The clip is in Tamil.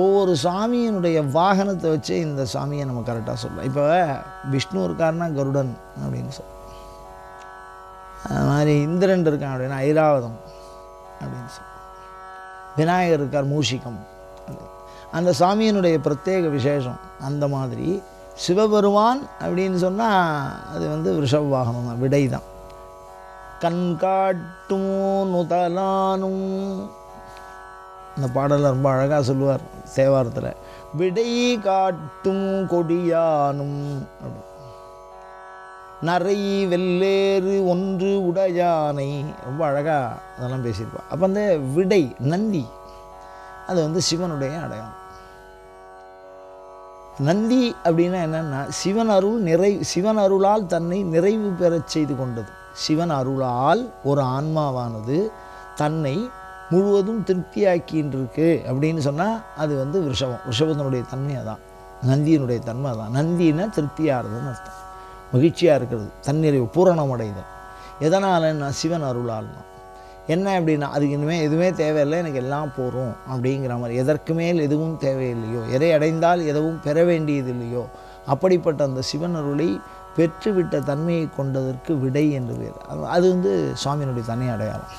ஒவ்வொரு சாமியினுடைய வாகனத்தை வச்சு இந்த சாமியை நம்ம கரெக்டாக சொல்லலாம். இப்போ விஷ்ணு இருக்காருன்னா கருடன் அப்படின்னு சொல்லலாம். அது மாதிரி இந்திரன் இருக்கான் அப்படின்னா ஐராவதம் அப்படின்னு சொல்லலாம். விநாயகர் இருக்கார் மூஷிகம். அந்த சாமியினுடைய பிரத்யேக விசேஷம். அந்த மாதிரி சிவபெருமான் அப்படின்னு சொன்னால் அது வந்து ரிஷப வாகனம் தான், விடை தான். கண் காட்டும் நுதலானும் இந்த பாடலில் ரொம்ப அழகாக சொல்லுவார் தேவாரத்தில். விடை காட்டும் கொடியானும் அப்படி நரை வெள்ளேறு ஒன்று உடையானை, ரொம்ப அழகாக அதெல்லாம் பேசியிருப்பாள். அப்போ அந்த விடை நந்தி அது வந்து சிவனுடைய அடையாளம். நந்தி அப்படின்னா என்னென்னா சிவன் அருளால் தன்னை நிறைவு பெறச் செய்து கொண்டது. சிவன் அருளால் ஒரு ஆன்மாவானது தன்னை முழுவதும் திருப்தியாக்கின்றிருக்கு அப்படின்னு சொன்னால் அது வந்து ரிஷபத்தினுடைய தன்மை அதான், நந்தியினுடைய தன்மை அதான். நந்தின்னா திருப்தியாகிறதுன்னு அர்த்தம், மகிழ்ச்சியாக இருக்கிறது, தன்னிறைவு பூரணம் அடைதல். எதனாலன்னா சிவன் அருளால்னா. என்ன அப்படின்னா அதுக்கு இனிமேல் எதுவுமே தேவையில்லை, எனக்கு எல்லாம் போகிறோம் அப்படிங்கிற மாதிரி. எதற்கு மேல் எதுவும் தேவையில்லையோ, எதை அடைந்தால் எதுவும் பெற வேண்டியது இல்லையோ, அப்படிப்பட்ட அந்த சிவன் அருளை பெற்றுவிட்ட தன்மையை கொண்டதற்கு விடை என்று பேர். அது வந்து சுவாமியினுடைய தனி அடையாளம்.